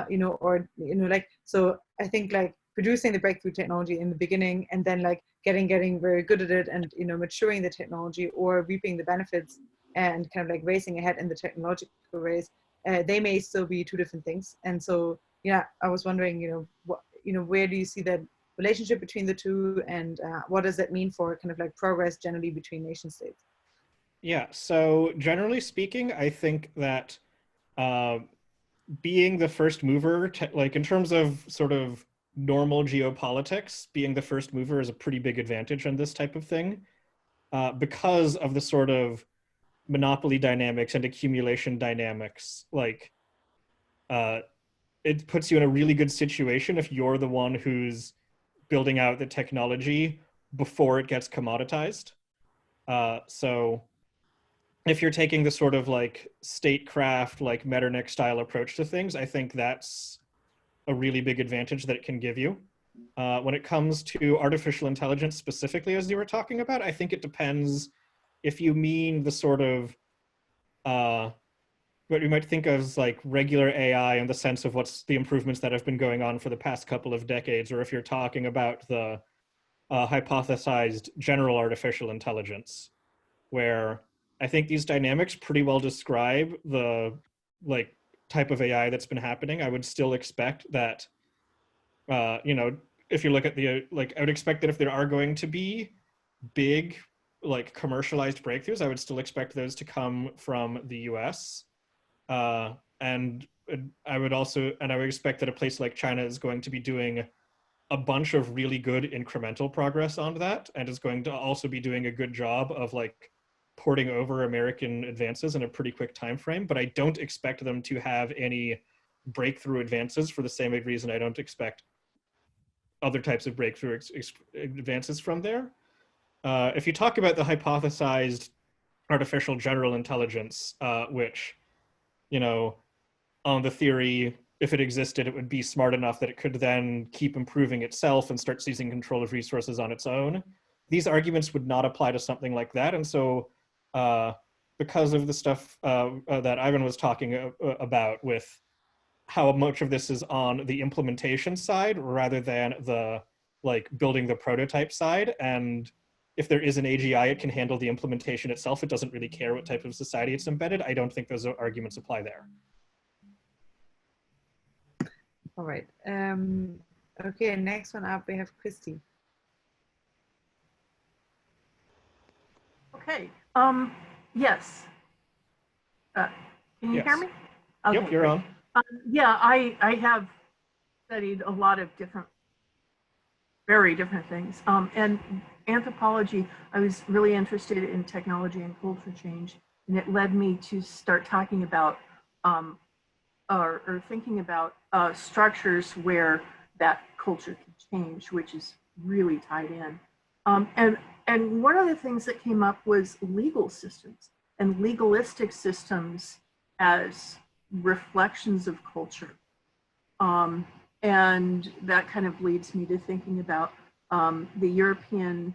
you know, or, you know, like, so I think like producing the breakthrough technology in the beginning and then like getting very good at it and, you know, maturing the technology or reaping the benefits and kind of like racing ahead in the technological race, they may still be two different things. And so, yeah, I was wondering, you know, what, you know, where do you see that relationship between the two, and what does that mean for kind of like progress generally between nation states? Yeah, so generally speaking, I think that being the first mover, like in terms of sort of normal geopolitics, being the first mover is a pretty big advantage on this type of thing because of the sort of monopoly dynamics and accumulation dynamics. Like it puts you in a really good situation if you're the one who's building out the technology before it gets commoditized. So if you're taking the sort of like statecraft, like Metternich style approach to things, I think that's a really big advantage that it can give you. When it comes to artificial intelligence specifically, as you were talking about, I think it depends if you mean the sort of what you might think of as like regular AI in the sense of what's the improvements that have been going on for the past couple of decades, or if you're talking about the hypothesized general artificial intelligence, where I think these dynamics pretty well describe the like type of AI that's been happening. I would still expect that, you know, if you look at the, like, I would expect that if there are going to be big, like commercialized breakthroughs, I would still expect those to come from the US. And I would expect that a place like China is going to be doing a bunch of really good incremental progress on that, and is going to also be doing a good job of like porting over American advances in a pretty quick time frame. But I don't expect them to have any breakthrough advances for the same reason I don't expect other types of breakthrough advances from there. If you talk about the hypothesized artificial general intelligence, which, you know, on the theory, if it existed, it would be smart enough that it could then keep improving itself and start seizing control of resources on its own. These arguments would not apply to something like that. And so because of the stuff that Ivan was talking about with how much of this is on the implementation side rather than the like building the prototype side, and if there is an AGI, it can handle the implementation itself. It doesn't really care what type of society it's embedded. I don't think those arguments apply there. All right. Okay, next one up, we have Christy. Okay. Yes. Can you hear me? Okay, Yep, you're great. on. Yeah, I have studied a lot of very different things. And anthropology, I was really interested in technology and culture change, and it led me to start talking about or thinking about structures where that culture can change, which is really tied in. And one of the things that came up was legal systems and legalistic systems as reflections of culture. And that kind of leads me to thinking about the European,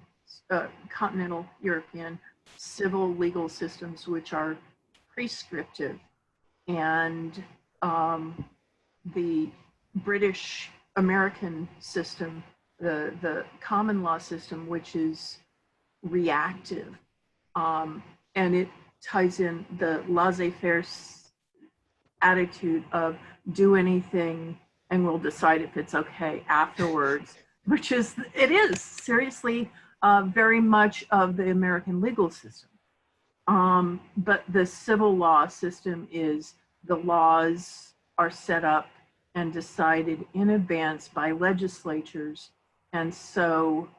continental European civil legal systems, which are prescriptive, and the British American system, the common law system, which is reactive. And it ties in the laissez-faire attitude of do anything and we'll decide if it's okay afterwards, which is, it is seriously very much of the American legal system. But the civil law system is the laws are set up and decided in advance by legislatures. And so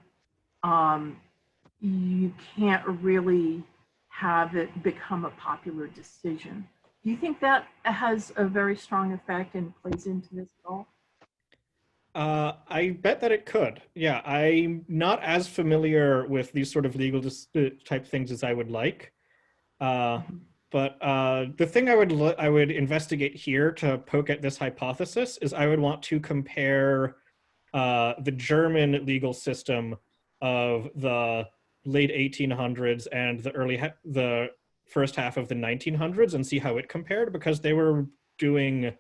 you can't really have it become a popular decision. Do you think that has a very strong effect and plays into this at all? I bet that it could. Yeah, I'm not as familiar with these sort of legal type things as I would like. But the thing I would investigate here to poke at this hypothesis is I would want to compare the German legal system of the late 1800s and the first half of the 1900s and see how it compared, because they were doing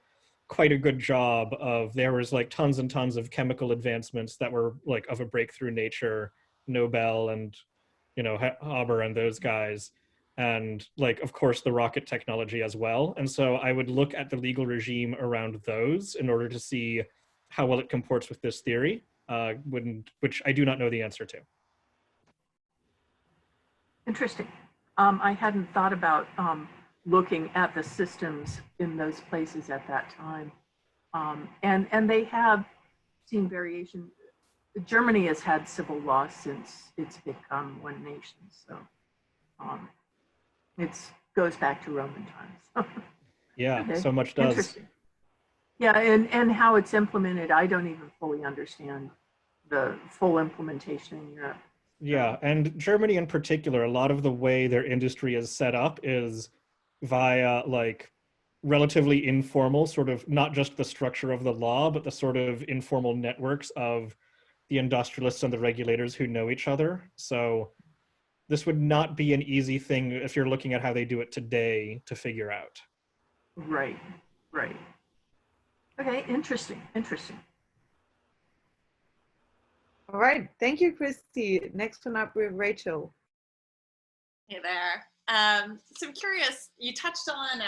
quite a good job of, there was like tons and tons of chemical advancements that were like of a breakthrough nature, Nobel and, you know, Haber and those guys. And like, of course, the rocket technology as well. And so I would look at the legal regime around those in order to see how well it comports with this theory, which I do not know the answer to. Interesting. I hadn't thought about looking at the systems in those places at that time. And they have seen variation. Germany has had civil law since it's become one nation. So it goes back to Roman times. Yeah, okay. So much does. Interesting. Yeah, and how it's implemented, I don't even fully understand the full implementation in Europe. Yeah, and Germany in particular, a lot of the way their industry is set up is via like relatively informal, sort of not just the structure of the law, but the sort of informal networks of the industrialists and the regulators who know each other. So this would not be an easy thing if you're looking at how they do it today to figure out. Right, right. Okay, interesting, interesting. All right, thank you, Christy. Next one up, we have Rachel. Hey there. So I'm curious, you touched on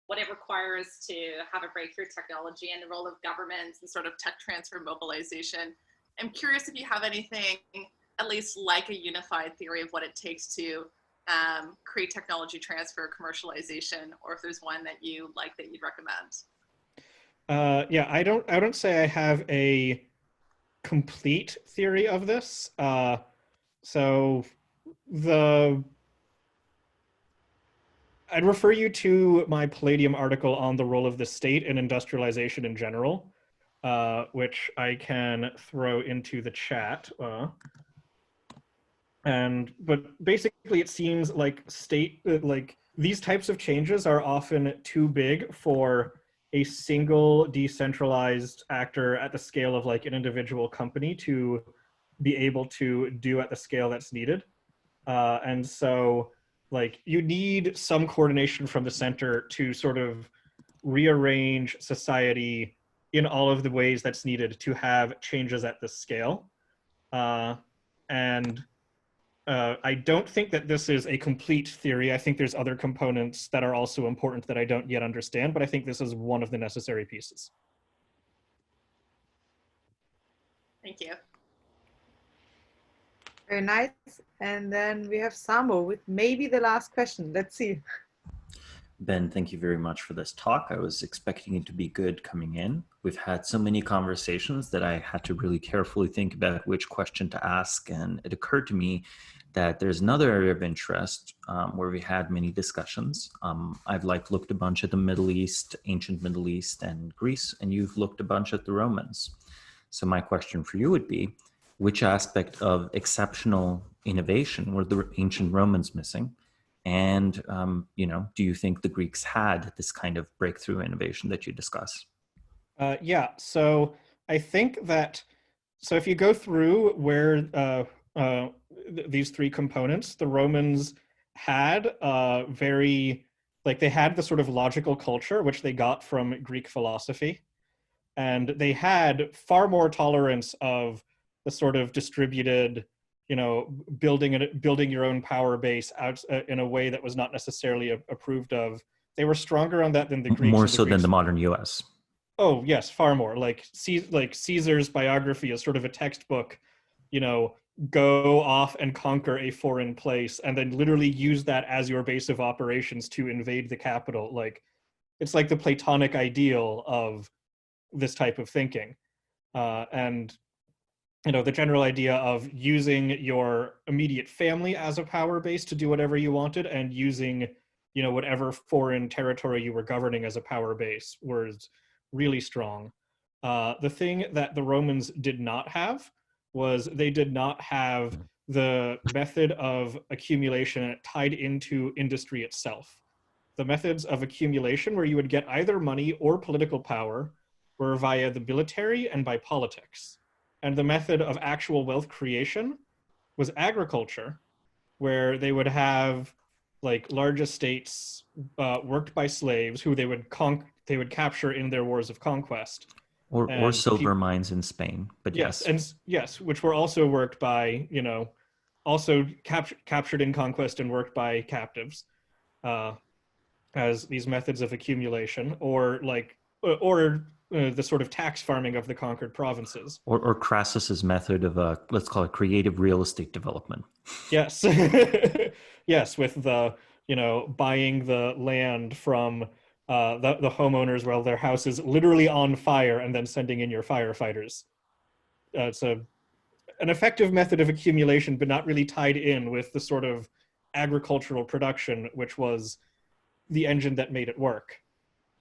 what it requires to have a breakthrough technology and the role of governments and sort of tech transfer mobilization. I'm curious if you have anything, at least like a unified theory of what it takes to create technology transfer, commercialization, or if there's one that you like that you'd recommend. Yeah, I don't say I have a complete theory of this. So I'd refer you to my Palladium article on the role of the state in industrialization in general, which I can throw into the chat. But basically, it seems like these types of changes are often too big for a single decentralized actor at the scale of like an individual company to be able to do at the scale that's needed. And so like you need some coordination from the center to sort of rearrange society in all of the ways that's needed to have changes at this scale. I don't think that this is a complete theory. I think there's other components that are also important that I don't yet understand, but I think this is one of the necessary pieces. Thank you. Very nice. And then we have Samo with maybe the last question. Let's see. Ben, thank you very much for this talk. I was expecting it to be good coming in. We've had so many conversations that I had to really carefully think about which question to ask. And it occurred to me that there's another area of interest where we had many discussions. I've looked a bunch at the Middle East, ancient Middle East and Greece, and you've looked a bunch at the Romans. So my question for you would be, which aspect of exceptional innovation were the ancient Romans missing? And, do you think the Greeks had this kind of breakthrough innovation that you discuss? Yeah, so I think that, so if you go through where these three components, the Romans had they had the sort of logical culture, which they got from Greek philosophy. And they had far more tolerance of the sort of distributed, building your own power base out in a way that was not necessarily approved of. They were stronger on that than the Greeks. More so than the modern US. Oh yes, far more. Like Caesar's biography is sort of a textbook, go off and conquer a foreign place and then literally use that as your base of operations to invade the capital. Like, it's like the Platonic ideal of this type of thinking. And the general idea of using your immediate family as a power base to do whatever you wanted, and using whatever foreign territory you were governing as a power base was really strong. The thing that the Romans did not have was they did not have the method of accumulation tied into industry itself. The methods of accumulation where you would get either money or political power were via the military and by politics. And the method of actual wealth creation was agriculture, where they would have large estates worked by slaves who they would capture in their wars of conquest. Or silver mines in Spain, but yes. Yes, which were also worked by, also captured in conquest and worked by captives, as these methods of accumulation, or the sort of tax farming of the conquered provinces. Or Crassus's method of, let's call it creative real estate development. Yes. Yes, with the, buying the land from the homeowners while their house is literally on fire and then sending in your firefighters. It's an effective method of accumulation, but not really tied in with the sort of agricultural production, which was the engine that made it work.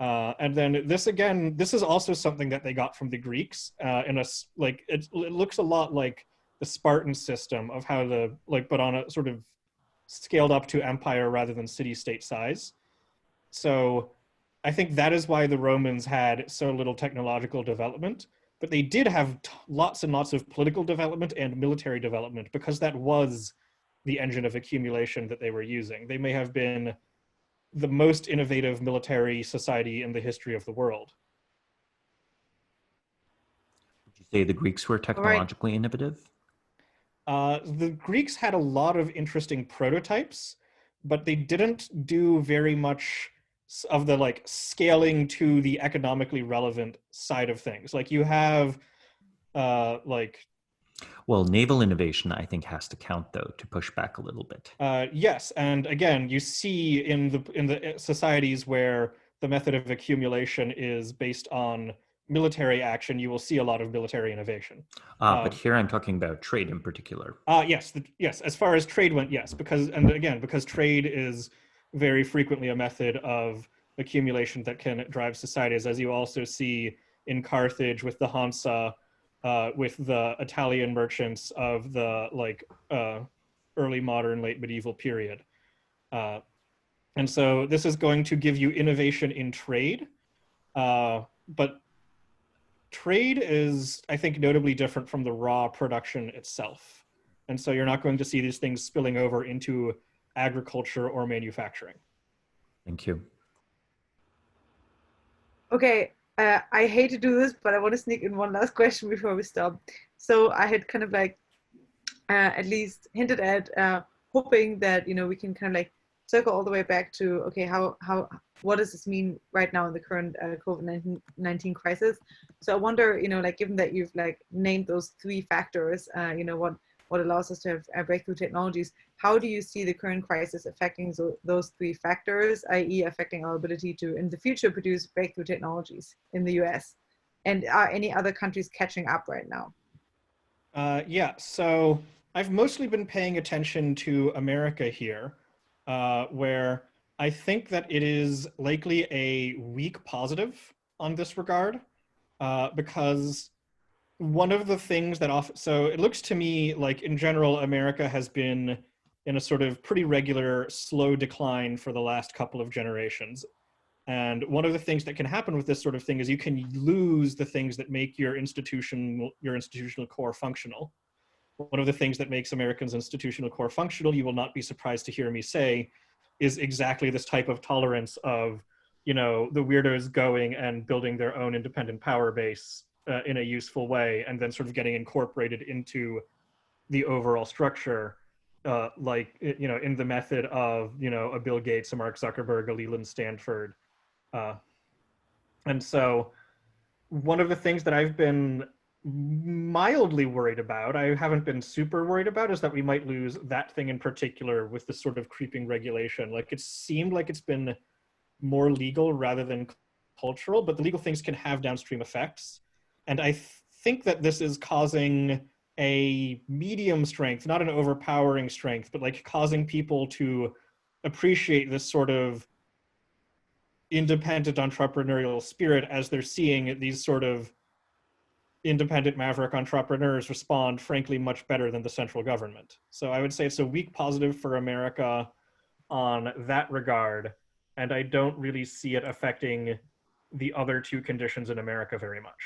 And then this is also something that they got from the Greeks. It looks a lot like the Spartan system of how but on a sort of scaled up to empire rather than city-state size. So I think that is why the Romans had so little technological development, but they did have lots and lots of political development and military development, because that was the engine of accumulation that they were using. They may have been the most innovative military society in the history of the world. Would you say the Greeks were technologically innovative? The Greeks had a lot of interesting prototypes, but they didn't do very much of the scaling to the economically relevant side of things. Like, you have well, naval innovation, I think, has to count, though, to push back a little bit. Yes, and again, you see in the societies where the method of accumulation is based on military action, you will see a lot of military innovation. But here I'm talking about trade in particular. Yes, as far as trade went, yes, because trade is very frequently a method of accumulation that can drive societies, as you also see in Carthage with the Hansa, with the Italian merchants of the early modern, late medieval period. And so this is going to give you innovation in trade, but trade is, I think, notably different from the raw production itself. And so you're not going to see these things spilling over into agriculture or manufacturing. Thank you. Okay, I hate to do this, but I want to sneak in one last question before we stop. So I had kind of at least hinted at hoping that, we can kind of circle all the way back to, okay, what does this mean right now in the current COVID-19 crisis? So I wonder, given that you've named those three factors, what allows us to have breakthrough technologies, how do you see the current crisis affecting those three factors, i.e. affecting our ability to, in the future, produce breakthrough technologies in the US? And are any other countries catching up right now? Yeah, so I've mostly been paying attention to America here, where I think that it is likely a weak positive on this regard, because one of the things that so it looks to me like in general, America has been in a sort of pretty regular, slow decline for the last couple of generations. And one of the things that can happen with this sort of thing is you can lose the things that make your institutional core functional. One of the things that makes Americans' institutional core functional, you will not be surprised to hear me say, is exactly this type of tolerance of, you know, the weirdos going and building their own independent power base in a useful way, and then sort of getting incorporated into the overall structure, like, you know, in the method of, you know, a Bill Gates, a Mark Zuckerberg, a Leland Stanford. And so one of the things that I've been mildly worried about, I haven't been super worried about, is that we might lose that thing in particular with this sort of creeping regulation. Like, it seemed like it's been more legal rather than cultural, but the legal things can have downstream effects. And I think that this is causing a medium strength, not an overpowering strength, but like causing people to appreciate this sort of independent entrepreneurial spirit as they're seeing these sort of independent maverick entrepreneurs respond, frankly, much better than the central government. So I would say it's a weak positive for America on that regard, and I don't really see it affecting the other two conditions in America very much.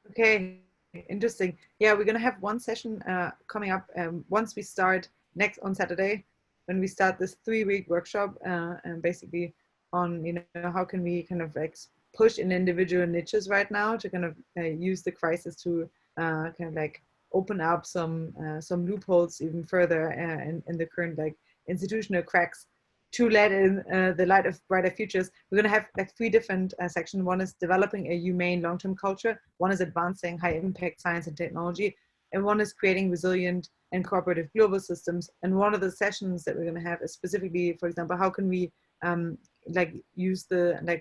Okay, interesting. Yeah, we're gonna have one session coming up once we start next on Saturday, when we start this 3-week workshop, and basically on, you know, how can we kind of like push in individual niches right now to kind of use the crisis to kind of like open up some loopholes even further in the current like institutional cracks, to let in the light of brighter futures. We're going to have like 3 different sections. One is developing a humane long-term culture. One is advancing high-impact science and technology. And one is creating resilient and cooperative global systems. And one of the sessions that we're going to have is specifically, for example, how can we like use the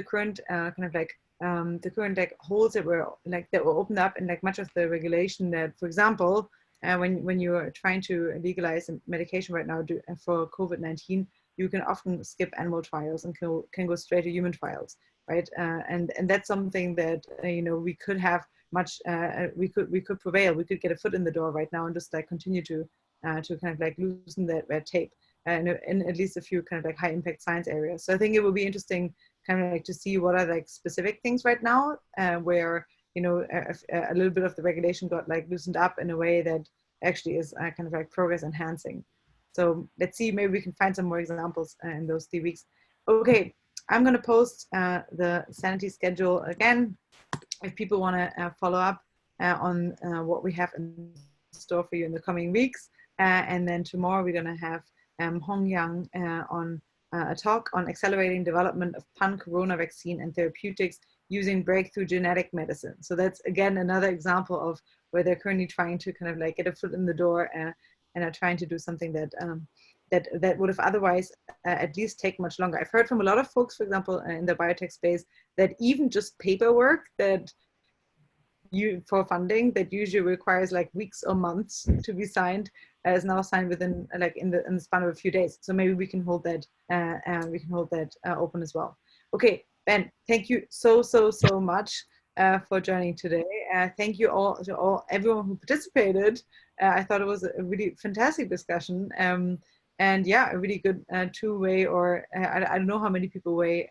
current kind of like the current like holes that were opened up in like much of the regulation that, for example, when you are trying to legalize medication right now for COVID-19, you can often skip animal trials and can go straight to human trials, right? And that's something that you know, we could have much, we could prevail. We could get a foot in the door right now and just like continue to kind of like loosen that red tape in at least a few kind of like high impact science areas. So I think it will be interesting kind of like to see what are like specific things right now where, you know, a little bit of the regulation got like loosened up in a way that actually is kind of like progress enhancing. So let's see, maybe we can find some more examples in those 3 weeks. Okay, I'm going to post the Sanity schedule again if people want to follow up on what we have in store for you in the coming weeks. And then tomorrow we're going to have Hong Yang on a talk on accelerating development of pan-corona vaccine and therapeutics using breakthrough genetic medicine. So that's again another example of where they're currently trying to kind of like get a foot in the door and are trying to do something that that would have otherwise at least take much longer. I've heard from a lot of folks, for example, in the biotech space, that even just paperwork that for funding that usually requires like weeks or months to be signed is now signed within like in the span of a few days. So maybe we can hold that open as well. Okay, Ben, thank you so much for joining today. Thank you all to everyone who participated. I thought it was a really fantastic discussion. And yeah, a really good two-way, or I don't know how many people way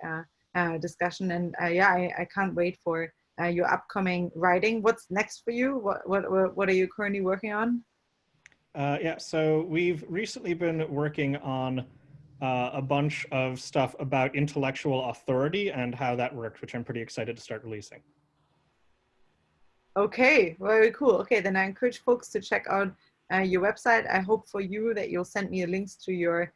discussion. And yeah, I can't wait for your upcoming writing. What's next for you? What are you currently working on? Yeah, so we've recently been working on a bunch of stuff about intellectual authority and how that works, which I'm pretty excited to start releasing. Okay, very cool. Okay, then I encourage folks to check out your website. I hope for you that you'll send me links to your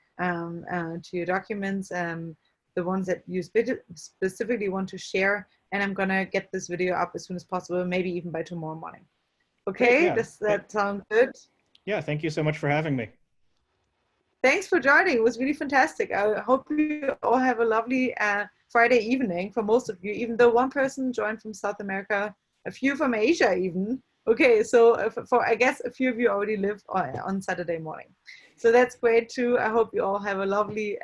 documents, the ones that you specifically want to share. And I'm gonna get this video up as soon as possible, maybe even by tomorrow morning. Okay, yeah. That sounds good. Yeah, thank you so much for having me. Thanks for joining. It was really fantastic. I hope you all have a lovely Friday evening for most of you, even though one person joined from South America, a few from Asia even. Okay, so for I guess a few of you already live on Saturday morning. So that's great too. I hope you all have a lovely,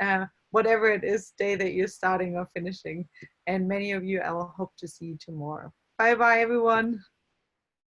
whatever it is, day that you're starting or finishing. And many of you, I will hope to see you tomorrow. Bye-bye, everyone.